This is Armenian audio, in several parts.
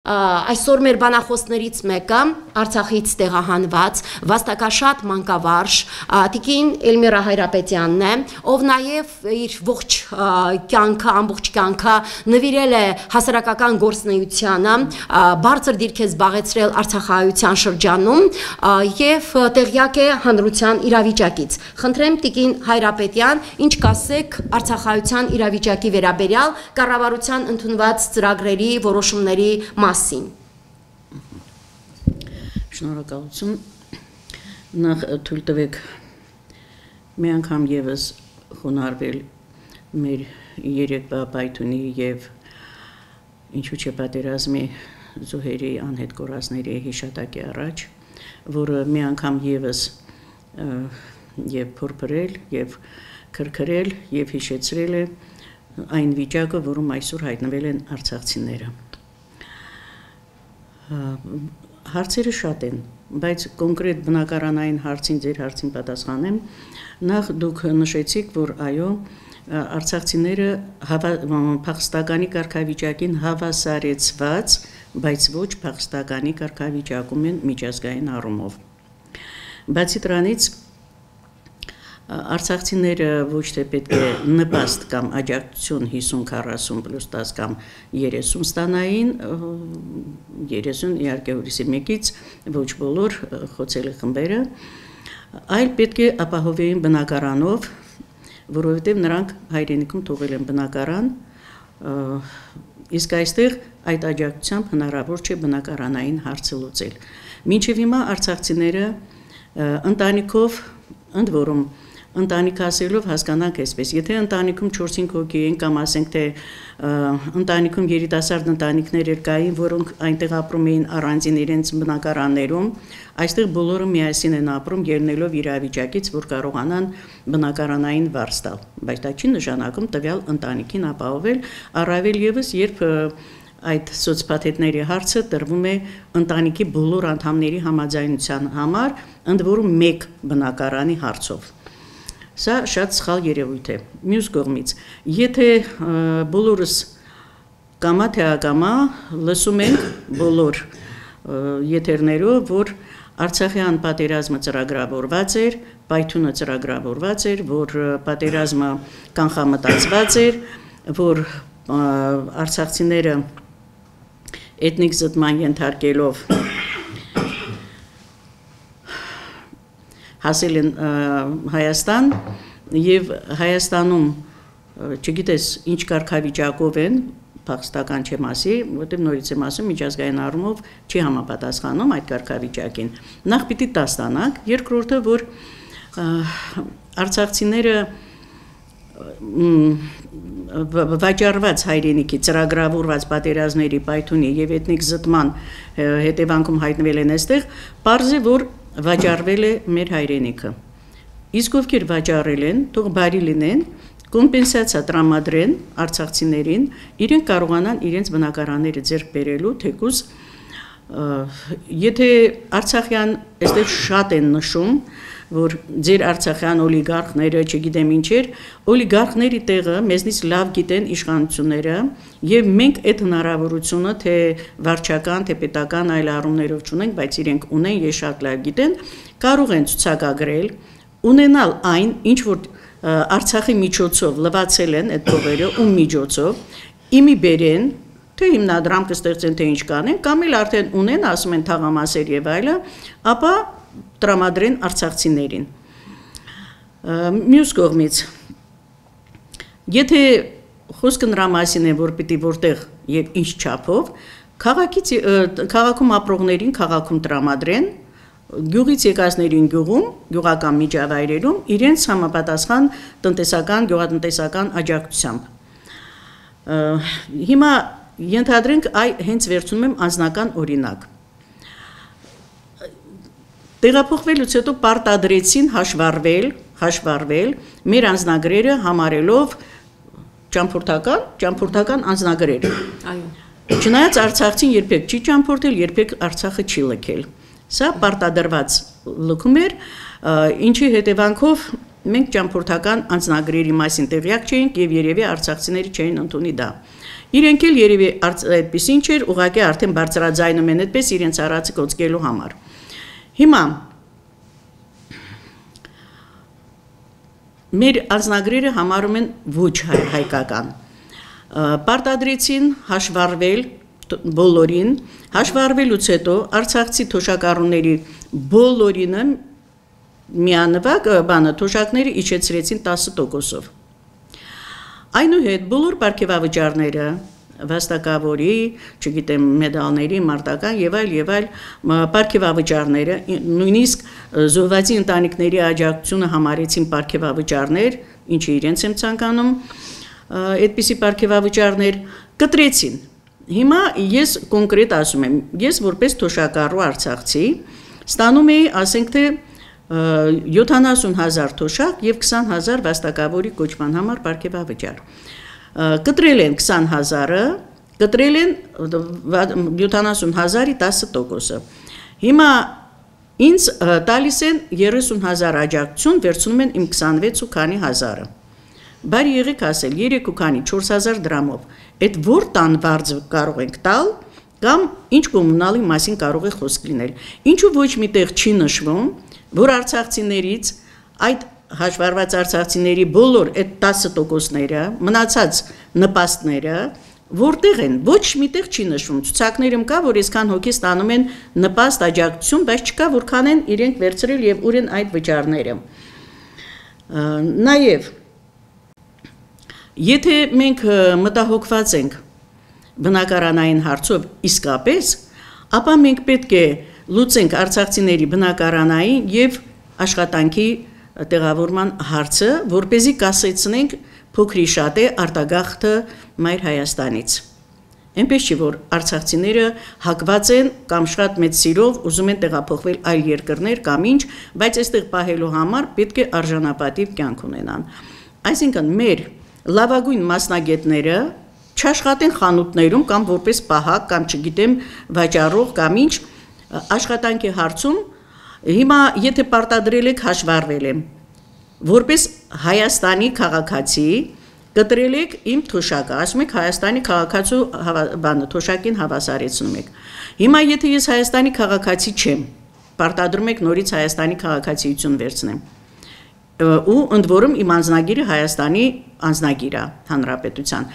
Այսօր մեր բանախոսներից մեկը Արցախից տեղահանված վաստակաշատ մանկավարժ Տիկին Էլմիրա Հայրապետյանն է, ով նաև իր ողջ կյանքը, ամբողջ կյանքը նվիրել է հասարակական գործունեությանը, բարձր դիրք է զբաղեցրել Արցախահայության շրջանում եւ տեղյակ է հանրության իրավիճակից։ Խնդրեմ Տիկին Հայրապետյան, ինչ կասեք Արցախահայության իրավիճակի վերաբերյալ կառավարության ընդունված ծրագրերի որոշումների մասին։ Շնորհակալություն։ Նախ թույլ տվեք մի անգամ եւս խոնարհվել մեր երեկվա պայթունի եւ ինչու՞ չէ պատերազմի զոհերի անհետ կորածների հիշատակի առաջ, որը մի անգամ եւս եւ փորփրել եւ քրքրել եւ հիշեցրել է այն վիճակը, որում այսօր հայտնվել են արցախցիները։ Հարցերը շատ են, բայց կոնկրետ բնակարանային հարցին ձեր հարցին պատասխանեմ։ Նախ դուք նշեցիք, որ այո, արցախցիները փախստականի կարգավիճակին հավասարեցված, բայց ոչ փախստականի կարգավիճակում են միջազգային առումով։ Բացի դրանից արցախցիները ոչ թե պետք է նպաստ կամ աջակցություն 50-40 + 10 կամ 30 ստանային, 30 իհարկե հորիսի մեկից ոչ բոլոր խոցելի խմբերը, այլ պետք է ապահովեին բնակարանով, որովհետև նրանք հայրենիքում թողել են բնակարան, իսկ այստեղ այդ աջակցությամբ հնարավոր չէ բնակարանային հարցը լուծել։ Մինչև հիմա արցախցիները ընտանիքով, ընդ որում ընտանիք ասելով հասկանանք այսպես, եթե ընտանիքում 4-5 հոգի են կամ ասենք թե ընտանիքում երիտասարդ ընտանիքներ կային, որոնք այնտեղ ապրում էին առանձին իրենց բնակարաններում, այստեղ բոլորը միասին են ապրում ելնելով իրավիճակից, որ կարողանան բնակարանային վարձ տալ, բայց դա չի նշանակում տվյալ ընտանիքին ապահովել, առավել եւս երբ այդ սոցիոպաթետների հարցը տրվում է ընտանիքի բոլոր անդամների համաձայնության համար, ընդ որում մեկ բնակարանի հարցով։ Սա շատ սխալ երևույթ է։ Մյուս կողմից, եթե բոլորս կամա թե ակամա լսում ենք բոլոր եթերներով, որ Արցախյան պատերազմը ծրագրավորված էր, պայթյունը ծրագրավորված էր, որ պատերազմը կանխամտածված էր, որ արցախցիները էթնիկ զտման ենթարկելով հասել են Հայաստան եւ Հայաստանում չգիտես ինչ կարգավիճակով են փախստական չեմ ասի, որտեղ նորից եմ ասում միջազգային առումով չի համապատասխանում այդ կարգավիճակին։ Նախ պիտի տաստանանք, երկրորդը որ արցախցիները վաճառված հայրենիքի ծրագրավորված պատերազմների պայթունի եւ էթնիկ զտման հետևանքում հայտնվել են այստեղ, պարզ է որ վաճառվել է մեր հայրենիքը։ Իսկ ովքեր վաճառել են, թող բարի լինեն, կոմպենսացիա տրամադրեն արցախցիներին, իրենք կարողանան իրենց բնակարանները ձեռք բերելու, թեկուզ եթե Արցախյան այստեղ շատ են նշում, որ ձեր արցախյան օլիգարխները, չգիտեմ ինչեր, օլիգարխների տեղը մեզնից լավ գիտեն իշխանությունները եւ մենք այդ հնարավորությունը թե վարչական, թե պետական այլ առումներով չունենք, բայց իրենք ունեն, ես շատ լավ գիտեն, կարող են ցուցակագրել, ունենալ այն, ինչ որ Արցախի միջոցով լվացել են այդ փողերը, ում միջոցով, իմի բերեն, թե հիմնադրամ կստեղծեն, թե ինչ կանեն, կամ էլ արդեն ունեն, ասում են թաղամասեր եւ այլը, ապա տրամադրեն արցախցիներին։ Մյուս կողմից, եթե խոսքը նրա մասին է, որ պիտի որտեղ եւ ինչ չափով, քաղաքում ապրողներին քաղաքում տրամադրեն, գյուղից եկածներին գյուղում, գյուղական միջավայրերում իրենց համապատասխան տնտեսական, գյուղատնտեսական աջակցությամբ։ Հիմա ենթադրենք հենց վերցնում եմ անձնական օրինակ։ Տեղափոխվելուց հետո պարտադրեցին հաշվառվել մեր անձնագրերը համարելով ճամփորդական անձնագրեր։ Այո։ Չնայած արցախցին երբեք չի ճամփորդել, երբեք Արցախը չի լքել։ Սա պարտադրված լքում էր, ինչի հետևանքով մենք ճամփորդական անձնագրերի մասին տեղյակ չէինք եւ երևի արցախցիները չէին ընդունի դա։ Իրենք էլ երևի այդպեսին չէր, ուղղակի արդեն բարձրաձայնում են այդպես իրենց արածը կոծկելու համար։ Հիմա մեր անձնագրերը համարում են ոչ հայկական։ Պարտադրեցին հաշվառվել բոլորին, հաշվառվելուց հետո արցախցի թոշակառուների բոլորինը միանվագ թոշակները իջեցրեցին 10%-ով։ Այնուհետ բոլոր պարգևավճարները, վաստակավորի, չգիտեմ, մեդալների, մարտական եւ այլ պարգևավճարները, նույնիսկ զոհվածի ընտանիքների աջակցությունը համարեցին պարգևավճարներ, ինչը իրենց եմ ցանկանում, այդպիսի պարգևավճարներ կտրեցին։ Հիմա ես կոնկրետ ասում եմ, ես որպես թոշակառու արցախցի ստանում էի, ասենք թե 70,000 թոշակ եւ 20,000 վաստակավորի կոչման համար պարգևավճար։ Կտրել են 20,000-ը, կտրել են 70,000-ի 10%-ը։ Հիմա ինձ տալիս են 30,000 աջակցություն, վերցնում են իմ 26 ու քանի հազարը։ Բարի եղեք ասել, 3 ու քանի 4,000 դրամով, այդ որ տան վարձը կարող ենք տալ, կամ ինչ կոմունալի մասին կարող է խոսք լինել։ Ինչու ոչ միտեղ չի նշվում, որ արցախցիներից այդ հաշվառված արցախցիների բոլոր այդ 10%-ները, մնացած նպաստները, որտեղ են, ոչ միտեղ չի նշվում։ Ցուցակներում կա, որ այսքան հոգի ստանում են նպաստ աջակցություն, բայց չկա որքան են իրենք վերցրել եւ ուր են այդ վճարները։ Նաեւ եթե մենք մտահոգված ենք բնակարանային հարցով իսկապես, ապա մենք պետք է լուծենք արցախցիների բնակարանային եւ աշխատանքի տեղավորման հարցը, որպեսզի կասեցնենք փոքրի շատ է արտագաղթը մայր Հայաստանից։ Այնպես չի, որ արցախցիները հակված են կամ շատ մեծ սիրով ուզում են տեղափոխվել այլ երկրներ կամ ինչ, բայց այստեղ պահելու համար պետք է արժանապատիվ կյանք ունենան։ Այսինքն մեր լավագույն մասնագետները չաշխատեն խանութներում կամ որպես պահակ կամ չգիտեմ վաճառող կամ ինչ աշխատանքի հարցում, հիմա եթե պարտադրել եք հաշվառվել եմ, որպես Հայաստանի քաղաքացի կտրել եք իմ թոշակը, ասում եք Հայաստանի քաղաքացու թոշակին հավասարեցնում եք։ Հիմա եթե ես Հայաստանի քաղաքացի չեմ, պարտադրում եք նորից Հայաստանի քաղաքացիություն վերցնեմ։ Ու ընդ որում իմ անձնագիրը Հայաստանի անձնագիր է հանրապետության։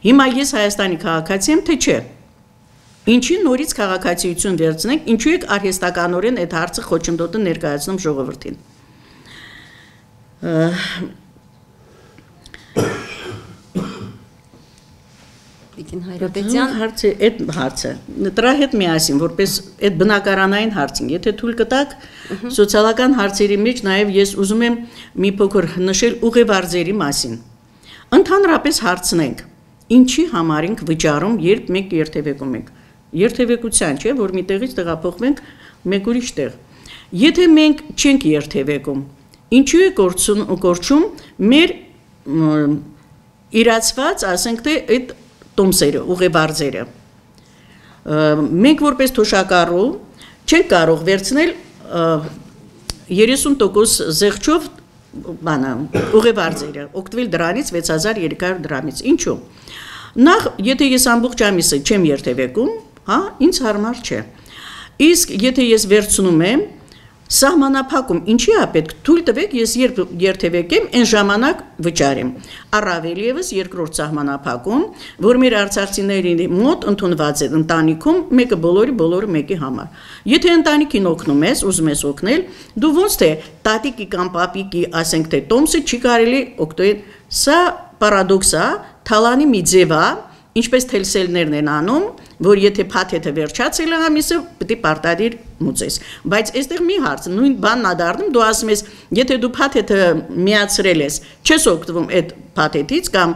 Հիմա ես Հայաստանի քաղաքացի եմ, թե չէ։ Ինչի նորից քաղաքացիություն վերցնենք, ինչու եք արհեստականորեն այդ հարցը խոչընդոտը ներկայացնում ժողովրդին։ Տիկին Հայրապետյան, այդ հարցը դրա հետ միասին, որպես այդ բնակարանային հարցին, եթե թույլ կտաք, սոցիալական հարցերի մեջ նաև ես ուզում եմ մի փոքր նշել ուղևորձերի մասին։ Ընդհանրապես հարցնենք, ինչի համար ենք վճարում, երբ մենք երթևեկում ենք։ Երթևեկության չէ, որ մի տեղից տեղափոխվենք մեկ ուրիշ տեղ։ Եթե մենք չենք երթևեկում, ինչու է կորչում մեր իրացված, ասենք թե այդ տոմսերը, ուղևորձերը։ Մենք որպես թոշակառու չենք կարող վերցնել 30% զեղչով ուղևորձերը, օգտվել դրանից 6300 դրամից։ Ինչու՞։ Նախ, եթե ես ամբողջ ամիսը չեմ երթևեկում, ինձ հարմար չէ։ Իսկ եթե ես վերցնում եմ, սահմանափակում ինչի է պետք, թույլ տվեք ես երբ երթևեկեմ, այն ժամանակ վճարեմ։ Առավել ևս երկրորդ սահմանափակում, որ մեր արցախցիների մոտ ընդունված է ընտանիքում, մեկը բոլորը մեկի համար։ Եթե ընտանիքին օգնում ես, ուզում ես օգնել, դու ոնց թե տատիկի կամ պապիկի, ասենք թե տոմսը չի կարելի օգտվել։ Սա պարադոքս է, թալանի մի ձև է, ինչպես թելսելներն են անում, որ եթե փաթեթը վերջացել է ամիսը, պետք է պարտադիր մուծես։ Բայց այստեղ մի հարց, նույն բանն է դառնում, դու ասում ես, եթե դու փաթեթը միացրել ես, չես օգտվում այդ փաթեթից կամ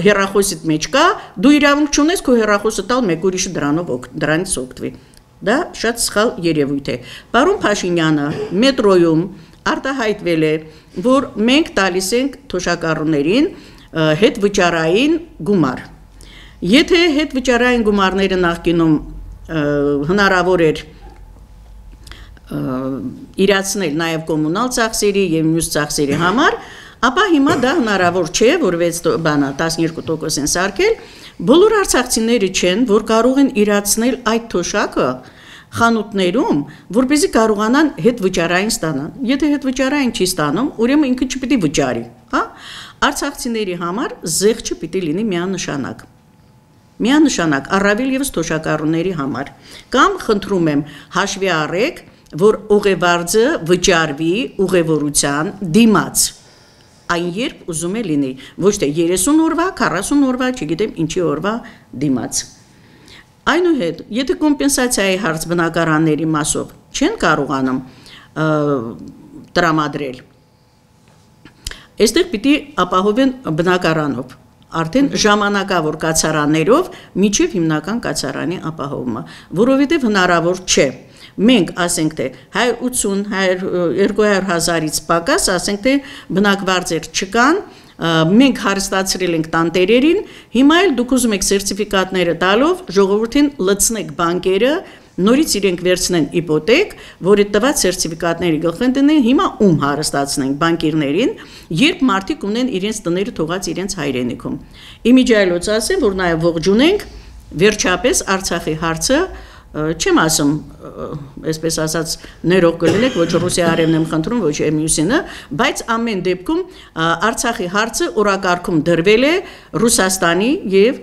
հեռախոսիդ մեջ կա, դու իրավունք չունես քո հեռախոսը տալ մեկ ուրիշը դրանից օգտվի։ Դա շատ սխալ երևույթ է։ Պարոն Փաշինյանը մետրոյում արտահայտվել է, որ մենք տալիս ենք թոշակառուներին հետվճարային գումար։ Եթե հետվճարային գումարները նախկինում հնարավոր էր իրացնել նաև կոմունալ ծախսերի եւ մյուս ծախսերի համար, ապա հիմա դա հնարավոր չէ, որ 12% են սարքել, բոլոր արցախցիները չեն, որ կարող են իրացնել այդ թոշակը խանութներում, որպեսզի կարողանան հետվճարային ստանան։ Եթե հետվճարային չի ստանում, ուրեմն ինքը չպիտի վճարի, հա? Արցախցիների համար զեղչը պիտի լինի միանշանակ։ Միանշանակ առավել եւս թոշակառուների համար։ Կամ խնդրում եմ հաշվի առեք, որ ուղևարձը վճարվի ուղևորության դիմաց։ Այն երբ ուզում է լինի, ոչ թե 30 օրվա, 40 օրվա, չգիտեմ ինչի օրվա դիմաց։ Այնուհետ, եթե կոմպենսացիայի հարց բնակարանների մասով չեն կարողանում տրամադրել, այստեղ պիտի ապահովեն բնակարանով, արդեն ժամանակավոր կացարաններով միջև հիմնական կացարանի ապահովումը, որովհետև հնարավոր չէ։ Մենք ասենք թե 180-200 հազարից պակաս, ասենք թե բնակվարձեր չկան, մենք հարստացրել ենք տանտերերին, հիմա էլ դուք ուզում եք սերտիֆիկատները տալով ժողովրդին լցնեք բանկերը, նորից իրենք վերցնեն իպոթեկ, որ այդ տված սերտիֆիկատների գլխեն դնեն, հիմա ում հարստացնենք բանկիրներին, երբ մարդիկ ունեն իրենց տները թողած իրենց հայրենիքում։ Իմիջիայլոց ասեմ, որ նաև ողջունենք, վերջապես Արցախի հարցը չեմ ասում, այսպես ասած, ներող կլինեք, ոչ Ռուսիա արևն եմ խնդրում, ոչ մյուսինը, բայց ամեն դեպքում Արցախի հարցը օրակարգում դրվել է Ռուսաստանի եւ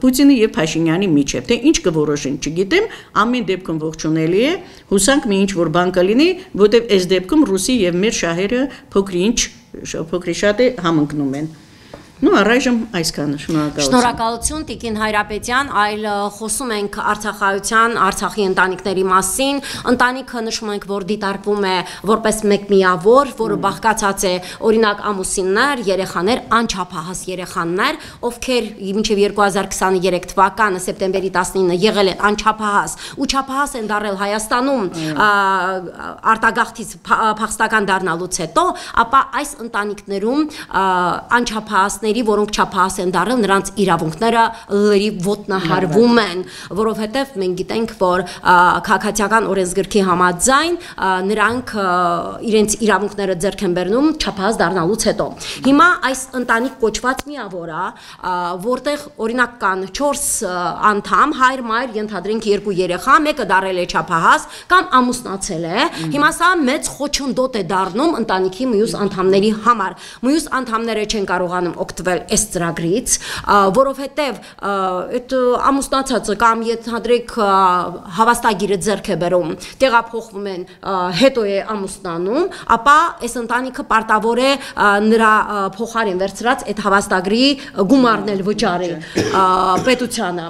Պուտինի եւ Փաշինյանի միջեւ, թե ինչ կորոշեն, չգիտեմ, ամեն դեպքում ողջունելի է, հուսանք մի ինչ որ բան կլինի, որտեւ այս դեպքում Ռուսի եւ մեր շահերը փոքրի շատ է համընկնում են։ Ну, առայժմ այսքանը, շնորհակալություն։ Շնորհակալություն Տիկին Հայրապետյան, այլ խոսում ենք Արցախայության, Արցախի ընտանիքների մասին։ Ընտանիքը նշում ենք, որ դիտարկվում է որպես մեկ միավոր, որը բաղկացած է օրինակ ամուսիններ, երեխաներ, անչափահաս երեխաներ, ովքեր մինչև 2023 թվականը սեպտեմբերի 19-ը եղել են անչափահաս ու չափահաս են դարել Հայաստանում արտագաղթից փախստական դառնալուց հետո, ապա այս ընտանիքներում անչափահաս որոնք չափահաս են դառել, նրանց իրավունքները լրիվ ոտնահարվում են, որովհետև մենք գիտենք, որ քաղաքացիական օրենսգրքի համաձայն նրանք իրենց իրավունքները ձեռք են բերնում չափահաս դառնալուց հետո։ Հիմա այս ընտանիք կոչված միավորը, որտեղ օրինակ կան 4 անդամ, հայր, մայր, ենթադրենք 2 երեխա, մեկը դառել է չափահաս կամ ամուսնացել է, հիմա սա մեծ խոչընդոտ է դառնում ընտանիքի մյուս անդամների համար։ Մյուս անդամները չեն կարողանում օգտվել այս ծրագրից, որովհետև այդ ամուսնացածը կամ ենթադրեք հավաստագիրը ձեռք է բերում, տեղափոխվում են, հետո է ամուսնանում, ապա այս ընտանիքը պարտավոր է նրա փոխարեն վերցրած այդ հավաստագրի գումարն էլ վճարի պետությանը։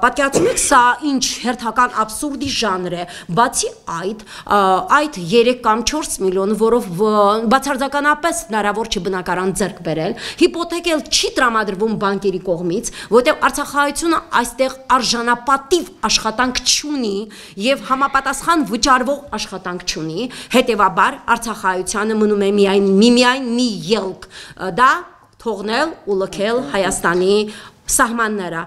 Պատկերացնում եք, սա ինչ հերթական աբսուրդի ժանր է։ Բացի այդ 3 կամ 4 միլիոն, որով բացարձականապես հնարավոր չի բնակարան ձեռք բերել, հիպոթեկ էլ չի տրամադրվում բանկերի կողմից, որտեղ Արցախայությունը այստեղ արժանապատիվ աշխատանք չունի եւ համապատասխան վճարվող աշխատանք չունի, հետեւաբար Արցախայությանը մնում է միայն մի ելք, դա թողնել ու լքել Հայաստանի սահմանները։